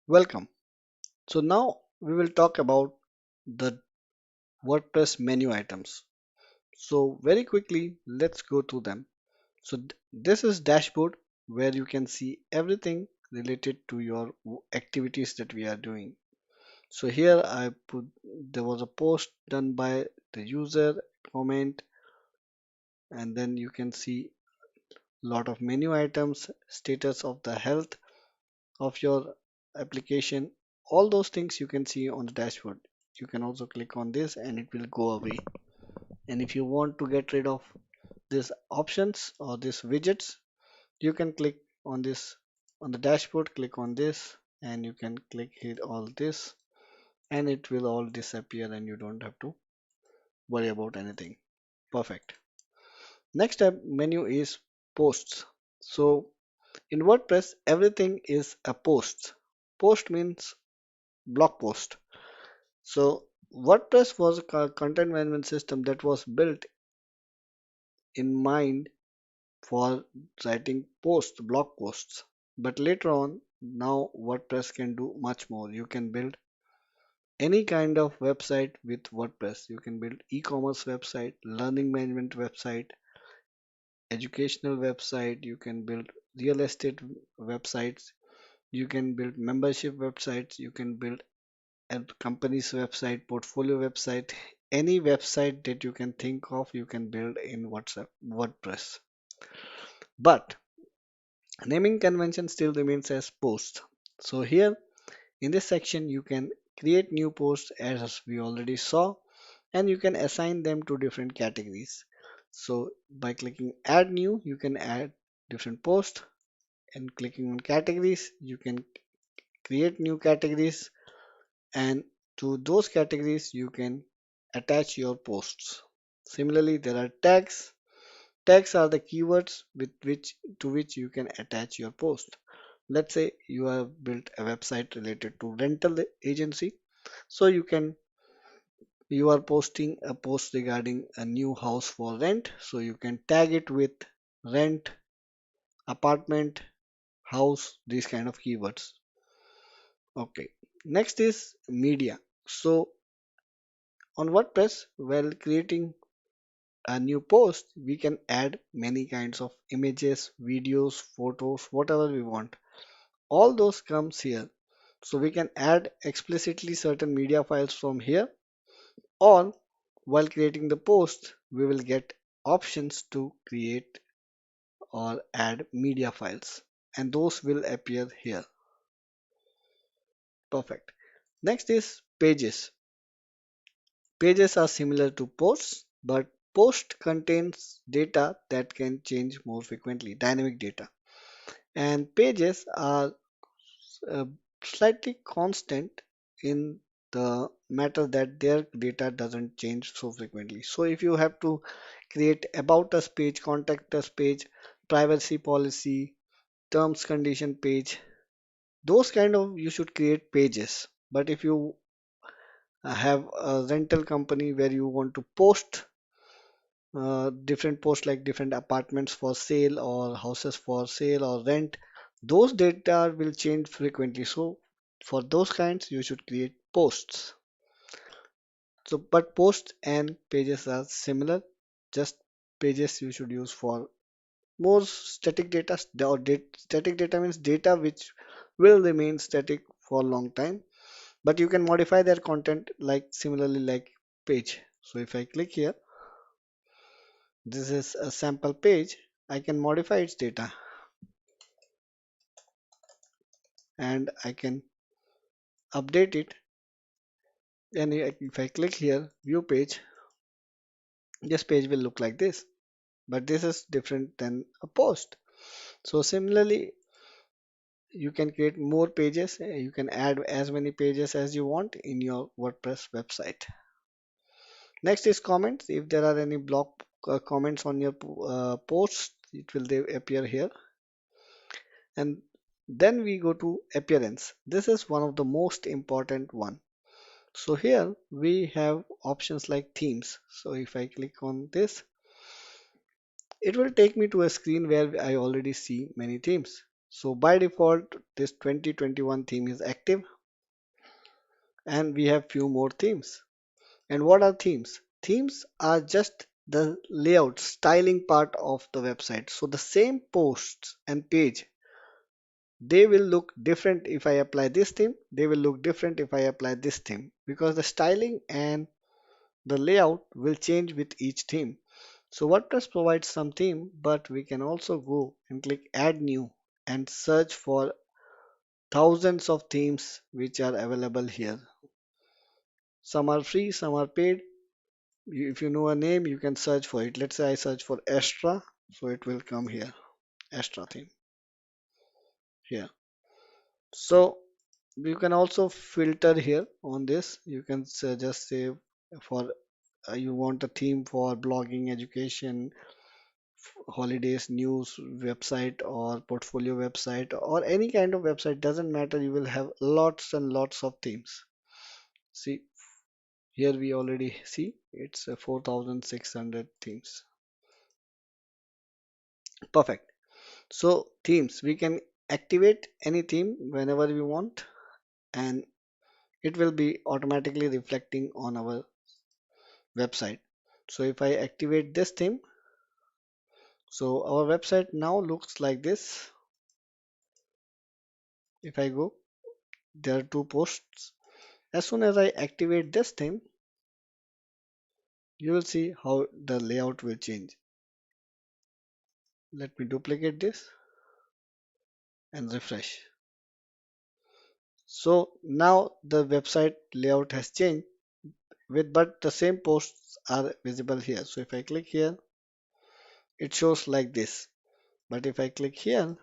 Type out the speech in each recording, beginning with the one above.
Welcome. So now we will talk about the WordPress menu items. So very quickly, let's go through them. So this is dashboard where you can see everything related to your activities that we are doing. So here I put there was a post done by the user comment, and then you can see lot of menu items, status of the health of your application. All those things you can see on the dashboard. You can also click on this and it will go away. And if you want to get rid of these options or these widgets, you can click on this on the dashboard, click on this, and you can click here all this, and it will all disappear and you don't have to worry about anything. Perfect. Next tab menu is posts. So in WordPress, everything is a post. Post means blog post. So WordPress was a content management system that was built in mind for writing posts, blog posts. But later on, now WordPress can do much more. You can build any kind of website with WordPress. You can build e-commerce website, learning management website, educational website. You can build real estate websites. You can build membership websites. You can build a company's website, portfolio website, any website that you can think of, you can build in WordPress. But naming convention still remains as post. So here in this section, you can create new posts as we already saw, and you can assign them to different categories. So by clicking add new, you can add different posts, and clicking on categories, you can create new categories, and to those categories you can attach your posts. Similarly, there are tags. Tags are the keywords with which to which you can attach your post. Let's say you have built a website related to rental agency, so you are posting a post regarding a new house for rent, so you can tag it with rent, apartment, house, these kind of keywords. Okay. Next is media. So on WordPress, while creating a new post, we can add many kinds of images, videos, photos, whatever we want. All those comes here. So we can add explicitly certain media files from here, or while creating the post, we will get options to create or add media files, and those will appear here. Perfect. Next is pages. Pages are similar to posts, but post contains data that can change more frequently, dynamic data. And pages are uh, slightly constant in the matter that their data doesn't change so frequently. So if you have to create about us page, contact us page, privacy policy, terms condition page, those kind of you should create pages. But if you have a rental company where you want to post different posts like different apartments for sale or houses for sale or rent, those data will change frequently. So for those kinds, you should create posts. So, but posts and pages are similar. Just pages you should use for more static data. Static data means data which will remain static for a long time, but you can modify their content like similarly like page. So if I click here, this is a sample page. I can modify its data, and I can update it. And if I click here, view page, this page will look like this. But this is different than a post. So similarly, you can create more pages. You can add as many pages as you want in your WordPress website. Next is comments. If there are any blog comments on your posts, it will they appear here. And then we go to appearance. This is one of the most important one. So here we have options like themes. So if I click on this, it will take me to a screen where I already see many themes. So by default, this 2021 theme is active and we have few more themes. And what are themes? Themes are just the layout, styling part of the website. So the same posts and page, they will look different if I apply this theme. They will look different if I apply this theme because the styling and the layout will change with each theme. So WordPress provides some theme, but we can also go and click add new and search for thousands of themes which are available here. Some are free, some are paid. If you know a name, you can search for it. Let's say I search for Astra, so it will come here, Astra theme here. So you can also filter here on this. You can just say for you want a theme for blogging, education, holidays, news website, or portfolio website, or any kind of website. Doesn't matter. You will have lots and lots of themes. See, here we already see it's 4,600 themes. Perfect. So themes, we can activate any theme whenever we want, and it will be automatically reflecting on our website. So if I activate this theme, so our website now looks like this. If I go, there are two posts. As soon as I activate this theme, you will see how the layout will change. Let me duplicate this and refresh. So now the website layout has changed with but the same posts are visible here. So if I click here, it shows like this. But if I click here,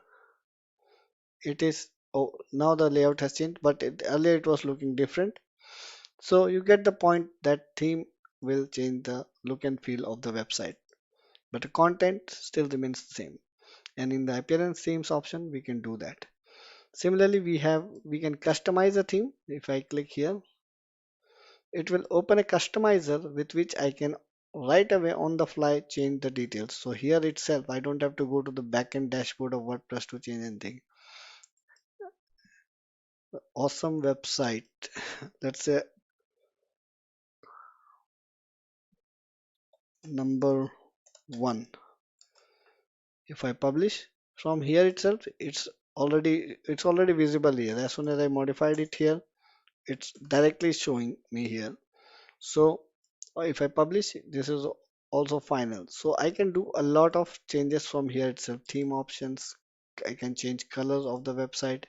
it is oh now the layout has changed, but earlier it was looking different. So you get the point that theme will change the look and feel of the website, but the content still remains the same. And in the appearance themes option, we can do that. Similarly, we can customize a theme. If I click here, it will open a customizer with which I can right away on the fly change the details. So here itself, I don't have to go to the backend dashboard of WordPress to change anything. Awesome website. Let's say number one. If I publish from here itself, it's already visible here. As soon as I modified it here, it's directly showing me here. So if I publish, this is also final. So I can do a lot of changes from here itself. Theme options, I can change colors of the website.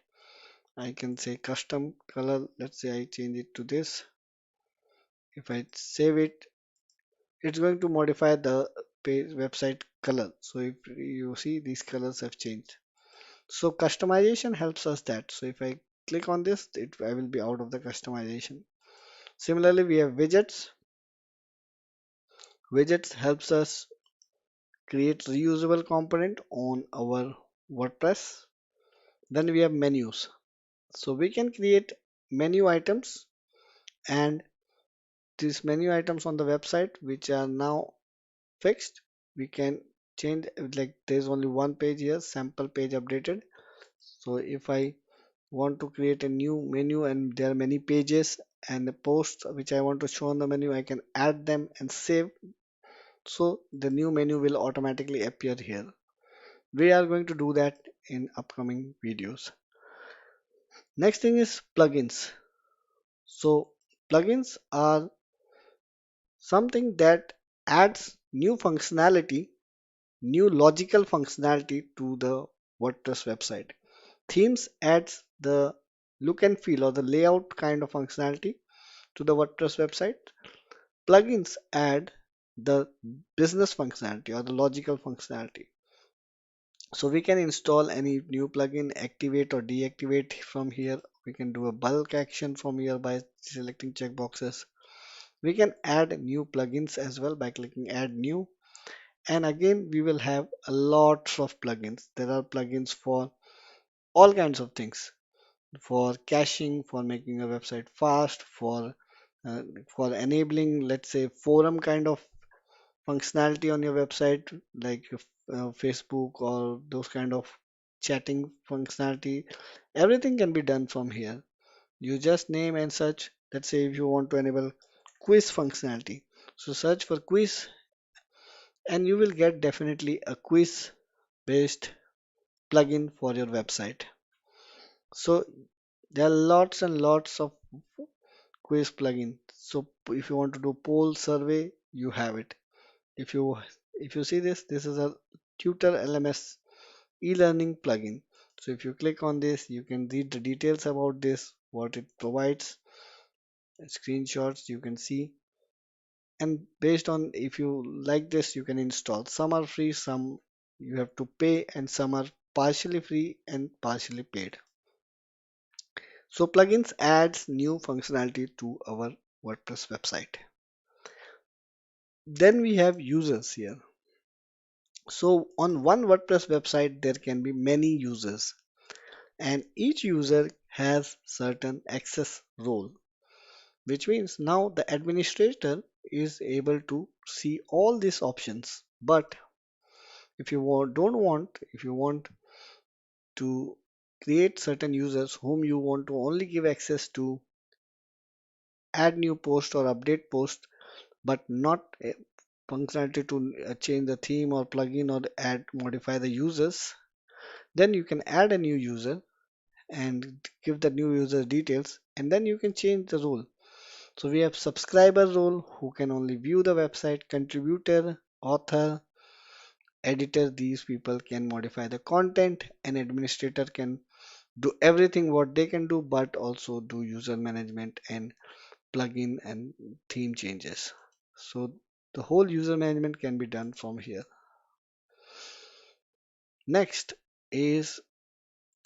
I can say custom color. Let's say I change it to this. If I save it, it's going to modify the page website color. So if you see these colors have changed. So customization helps us that. So if I click on this, I will be out of the customization. Similarly, we have widgets. Widgets helps us create reusable component on our WordPress. Then we have menus. So we can create menu items, and these menu items on the website which are now fixed, we can change like there's only one page here, sample page updated. So if I want to create a new menu and there are many pages and the posts which I want to show on the menu, I can add them and save. So the new menu will automatically appear here. We are going to do that in upcoming videos. Next thing is plugins. So plugins are something that adds new functionality, new logical functionality to the WordPress website. Themes adds the look and feel or the layout kind of functionality to the WordPress website. Plugins add the business functionality or the logical functionality. So we can install any new plugin, activate or deactivate from here. We can do a bulk action from here by selecting checkboxes. We can add new plugins as well by clicking add new. And again, we will have a lot of plugins. There are plugins for all kinds of things, for caching, for making a website fast, uh, for enabling, let's say, forum kind of functionality on your website, like Facebook or those kind of chatting functionality. Everything can be done from here. You just name and search. Let's say if you want to enable quiz functionality. So search for quiz and you will get definitely a quiz based plugin for your website. So there are lots and lots of quiz plugin. So if you want to do poll survey, you have it. If you if you see this, this is a tutor LMS e-learning plugin. So if you click on this, you can read the details about this, what it provides, screenshots you can see, and based on if you like this, you can install. Some are free, some you have to pay, and some are partially free and partially paid. So plugins adds new functionality to our WordPress website. Then we have users here. So on one WordPress website, there can be many users, and each user has certain access role, which means now the administrator is able to see all these options. But if you don't want, if you want to create certain users whom you want to only give access to add new post or update post, but not a functionality to change the theme or plugin or add modify the users, then you can add a new user and give the new user details, and then you can change the role. So we have subscriber role who can only view the website, contributor, author, editor, these people can modify the content, and administrator can do everything what they can do, but also do user management and plugin and theme changes. So the whole user management can be done from here. Next is,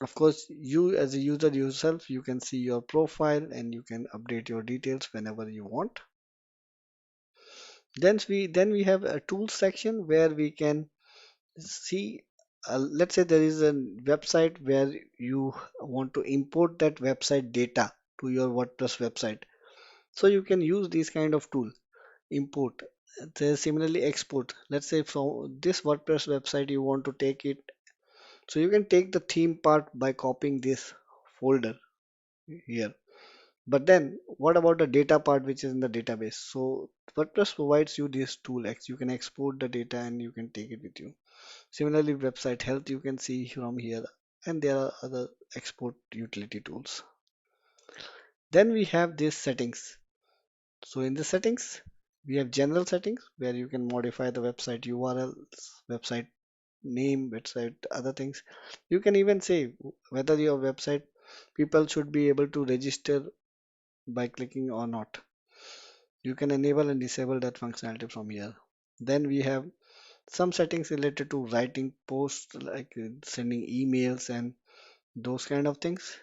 of course, you as a user yourself, you can see your profile and you can update your details whenever you want. Then we have a tools section where we can see, let's say there is a website where you want to import that website data to your WordPress website. So you can use this kind of tool, import. Similarly, export. Let's say from this WordPress website you want to take it. So you can take the theme part by copying this folder here. But then what about the data part which is in the database? So WordPress provides you this tool. You can export the data and you can take it with you. Similarly, website health you can see from here, and there are other export utility tools. Then we have these settings. So in the settings, we have general settings where you can modify the website URLs, website name, website, other things. You can even say whether your website people should be able to register by clicking or not. You can enable and disable that functionality from here. Then we have some settings related to writing posts, like sending emails and those kind of things.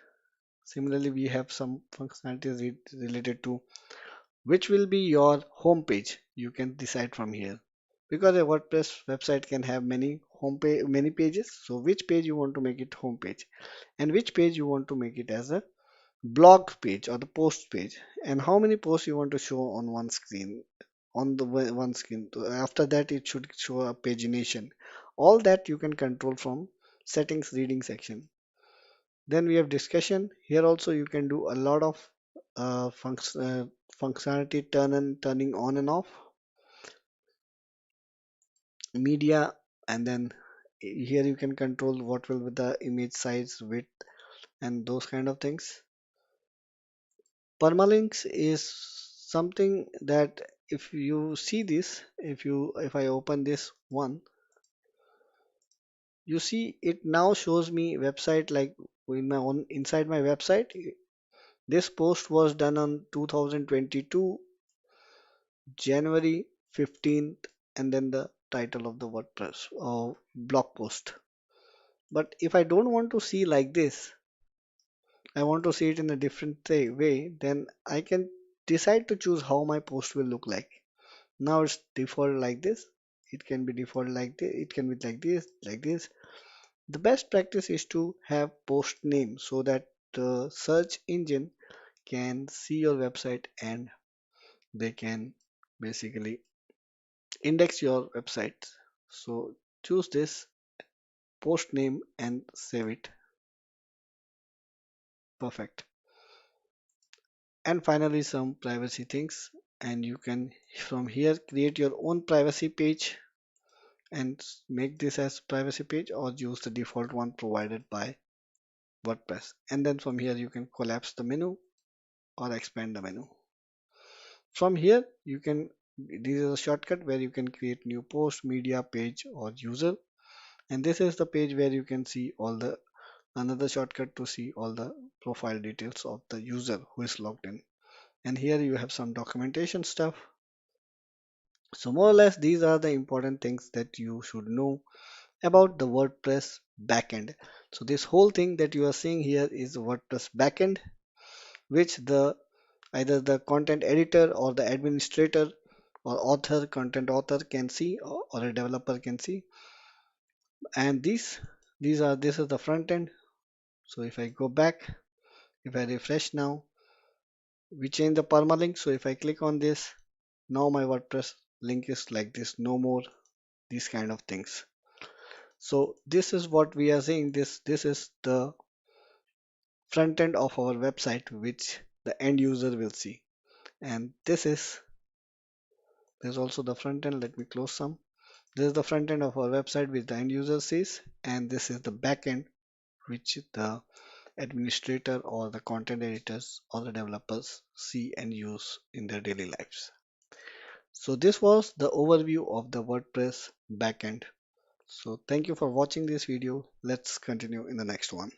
Similarly, we have some functionalities related to which will be your home page. You can decide from here because a WordPress website can have many home page, many pages. So which page you want to make it home page, and which page you want to make it as a blog page or the post page, and how many posts you want to show on one screen, on the one screen. After that, it should show a pagination. All that you can control from settings reading section. Then we have discussion. Here also you can do a lot of functionality turning on and off, media, and then here you can control what will be the image size, width, and those kind of things. Permalinks is something that if you see this, if I open this one, you see it now shows me website like in my own inside my website. This post was done on 2022 January 15th, and then the title of the WordPress or blog post. But if I don't want to see like this, I want to see it in a different way, then I can decide to choose how my post will look like. Now it's default like this. It can be default like this. It can be like this, like this. The best practice is to have post name so that the search engine can see your website and they can basically index your website. So choose this post name and save it. Perfect. And finally, some privacy things. And you can from here create your own privacy page and make this as privacy page or use the default one provided by WordPress. And then from here you can collapse the menu or expand the menu. From here you can this is a shortcut where you can create new post, media, page or user. And this is the page where you can see all the another shortcut to see all the profile details of the user who is logged in. And here you have some documentation stuff. So more or less these are the important things that you should know about the WordPress backend. So this whole thing that you are seeing here is WordPress backend, which the either the content editor or the administrator or author, content author can see or a developer can see. And these are this is the front end. So if I go back, if I refresh now, we change the permalink. So if I click on this, now my WordPress link is like this, no more these kind of things. So this is what we are saying. This is the front end of our website, which the end user will see. And there's also the front end. Let me close some. This is the front end of our website, which the end user sees, and this is the back end, which the administrator or the content editors or the developers see and use in their daily lives. So this was the overview of the WordPress backend. So thank you for watching this video. Let's continue in the next one.